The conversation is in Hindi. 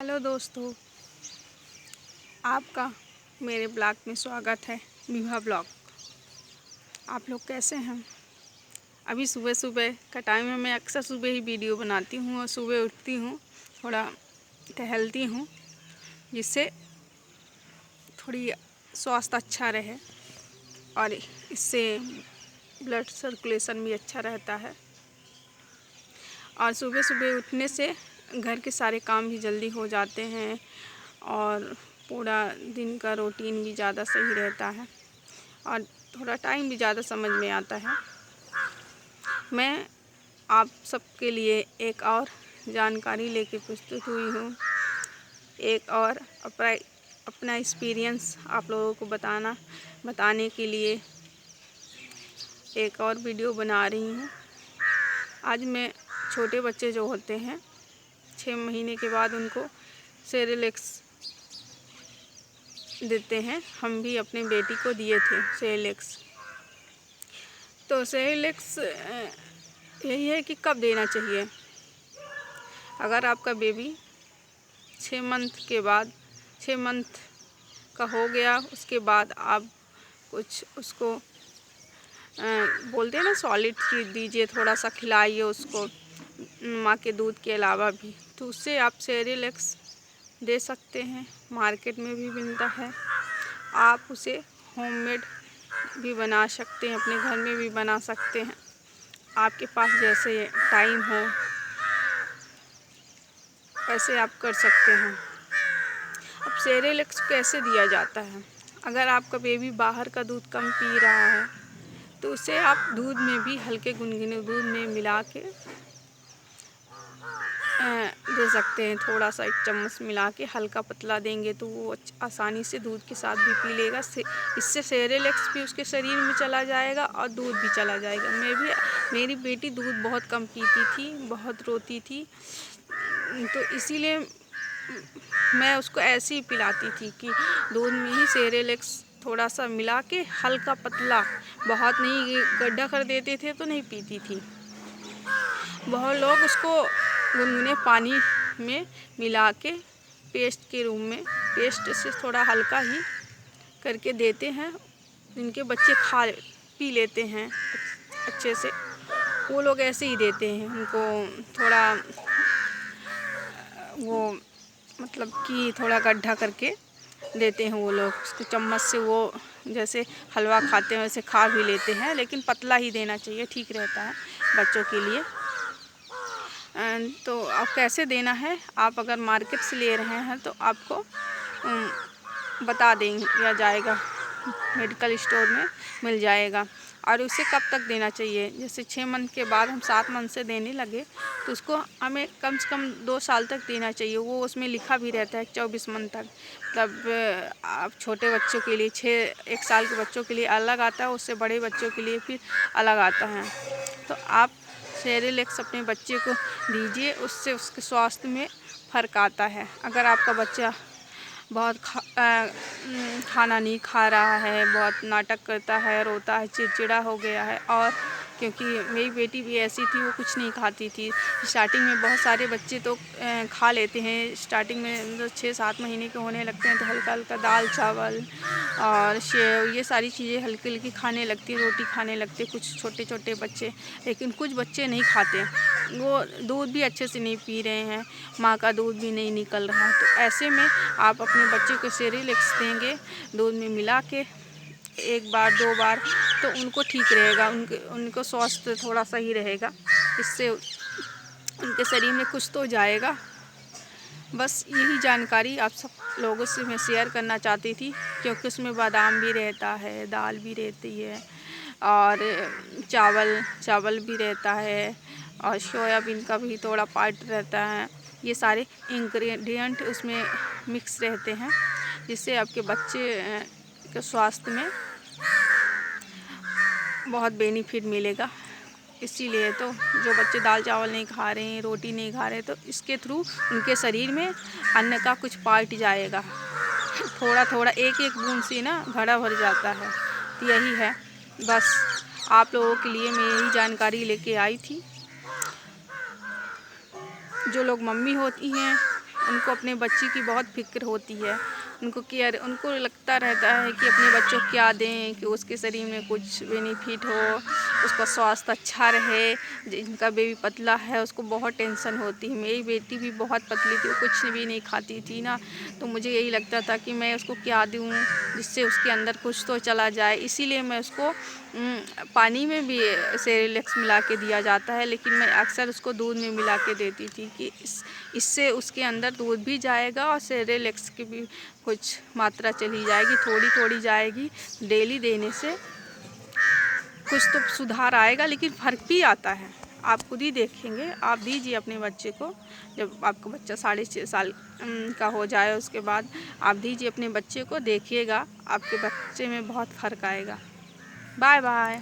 हेलो दोस्तों, आपका मेरे ब्लॉग में स्वागत है। विभा ब्लॉग। आप लोग कैसे हैं? अभी सुबह सुबह का टाइम है। मैं अक्सर सुबह ही वीडियो बनाती हूँ और सुबह उठती हूँ, थोड़ा टहलती हूँ, जिससे थोड़ी स्वास्थ्य अच्छा रहे और इससे ब्लड सर्कुलेशन भी अच्छा रहता है। और सुबह सुबह उठने से घर के सारे काम भी जल्दी हो जाते हैं और पूरा दिन का रूटीन भी ज़्यादा सही रहता है और थोड़ा टाइम भी ज़्यादा समझ में आता है। मैं आप सबके लिए एक और जानकारी लेके प्रस्तुत हुई हूँ। एक और अपना एक्सपीरियंस आप लोगों को बताने के लिए एक और वीडियो बना रही हूँ। आज मैं छोटे बच्चे जो होते हैं 6 महीने के बाद उनको सेरेलेक्स देते हैं। हम भी अपने बेटी को दिए थे सेरेलेक्स। तो सेरेलेक्स यही है कि कब देना चाहिए। अगर आपका बेबी 6 मंथ का हो गया, उसके बाद आप कुछ उसको बोलते हैं ना, सॉलिड चीज़ दीजिए, थोड़ा सा खिलाइए उसको माँ के दूध के अलावा भी, तो उससे आप सेरेलेक्स दे सकते हैं। मार्केट में भी मिलता है। आप उसे होममेड भी बना सकते हैं, अपने घर में भी बना सकते हैं। आपके पास जैसे टाइम हो वैसे आप कर सकते हैं। अब सेरेलेक्स कैसे दिया जाता है? अगर आपका बेबी बाहर का दूध कम पी रहा है तो उसे आप दूध में भी हल्के गुनगुने दूध में मिला के दे सकते हैं। थोड़ा सा 1 चम्मच मिला के हल्का पतला देंगे तो वो आसानी से दूध के साथ भी पी लेगा। इससे सेरेलेक्स भी उसके शरीर में चला जाएगा और दूध भी चला जाएगा। मेरी बेटी दूध बहुत कम पीती थी, बहुत रोती थी, तो इसीलिए मैं उसको ऐसे ही पिलाती थी कि दूध में ही सेरेलेक्स थोड़ा सा मिला के हल्का पतला, बहुत नहीं गड्ढा कर देते थे तो नहीं पीती थी। बहुत लोग उसको गुनगुने पानी में मिला के पेस्ट के रूप में, पेस्ट से थोड़ा हल्का ही करके देते हैं। जिनके बच्चे पी लेते हैं अच्छे से, वो लोग ऐसे ही देते हैं उनको। थोड़ा वो मतलब कि थोड़ा गड्ढा करके देते हैं वो लोग। उसको चम्मच से वो जैसे हलवा खाते हैं वैसे खा भी लेते हैं, लेकिन पतला ही देना चाहिए, ठीक रहता है बच्चों के लिए। तो अब कैसे देना है, आप अगर मार्केट से ले रहे हैं तो आपको बता दिया जाएगा, मेडिकल स्टोर में मिल जाएगा। और उसे कब तक देना चाहिए? जैसे 6 मंथ के बाद हम 7 मंथ से देने लगे तो उसको हमें कम से कम 2 साल तक देना चाहिए। वो उसमें लिखा भी रहता है 24 मंथ तक। मतलब आप छोटे बच्चों के लिए 1 साल के बच्चों के लिए अलग आता है, उससे बड़े बच्चों के लिए फिर अलग आता है। तो आप सेरेलेक्स अपने बच्चे को दीजिए, उससे उसके स्वास्थ्य में फ़र्क आता है। अगर आपका बच्चा बहुत खाना नहीं खा रहा है, बहुत नाटक करता है, रोता है, चिड़चिड़ा हो गया है, और क्योंकि मेरी बेटी भी ऐसी थी, वो कुछ नहीं खाती थी। स्टार्टिंग में बहुत सारे बच्चे तो खा लेते हैं। स्टार्टिंग में मतलब 6-7 महीने के होने लगते हैं तो हल्का हल्का दाल चावल और सेव, ये सारी चीज़ें हल्की हल्की खाने लगती हैं, रोटी खाने लगते कुछ छोटे छोटे बच्चे। लेकिन कुछ बच्चे नहीं खाते, वो दूध भी अच्छे से नहीं पी रहे हैं, माँ का दूध भी नहीं निकल रहा है। तो ऐसे में आप अपने बच्चे को सेरेलेक्स देंगे दूध में मिला के 1 बार 2 बार, तो उनको ठीक रहेगा, उनको स्वास्थ्य थोड़ा सही रहेगा। इससे उनके शरीर में कुछ तो जाएगा। बस यही जानकारी आप सब लोगों से मैं शेयर करना चाहती थी, क्योंकि उसमें बादाम भी रहता है, दाल भी रहती है और चावल भी रहता है और सोयाबीन का भी थोड़ा पार्ट रहता है। ये सारे इंग्रेडिएंट उसमें मिक्स रहते हैं, जिससे आपके बच्चे के स्वास्थ्य में बहुत बेनिफिट मिलेगा। इसीलिए तो जो बच्चे दाल चावल नहीं खा रहे हैं, रोटी नहीं खा रहे, तो इसके थ्रू उनके शरीर में अन्न का कुछ पार्ट जाएगा। थोड़ा थोड़ा एक एक बूंद से ना घड़ा भर जाता है। तो यही है, बस आप लोगों के लिए मैं यही जानकारी लेके आई थी। जो लोग मम्मी होती हैं उनको अपने बच्चे की बहुत फिक्र होती है, उनको लगता रहता है कि अपने बच्चों को क्या दें कि उसके शरीर में कुछ बेनिफिट हो, उसका स्वास्थ्य अच्छा रहे। जिनका बेबी पतला है उसको बहुत टेंशन होती है। मेरी बेटी भी बहुत पतली थी, वो कुछ भी नहीं खाती थी ना, तो मुझे यही लगता था कि मैं उसको क्या दूँ जिससे उसके अंदर कुछ तो चला जाए। इसीलिए मैं उसको पानी में भी सेरेलैक्स मिला के दिया जाता है, लेकिन मैं अक्सर उसको दूध में मिला के देती थी कि इससे उसके अंदर दूध भी जाएगा और सेरेलैक्स की भी कुछ मात्रा चली जाएगी, थोड़ी थोड़ी जाएगी। डेली देने से कुछ तो सुधार आएगा, लेकिन फ़र्क भी आता है। आप खुद ही देखेंगे। आप दीजिए अपने बच्चे को, जब आपका बच्चा 6.5 साल का हो जाए उसके बाद आप दीजिए अपने बच्चे को, देखिएगा आपके बच्चे में बहुत फ़र्क आएगा। Bye bye.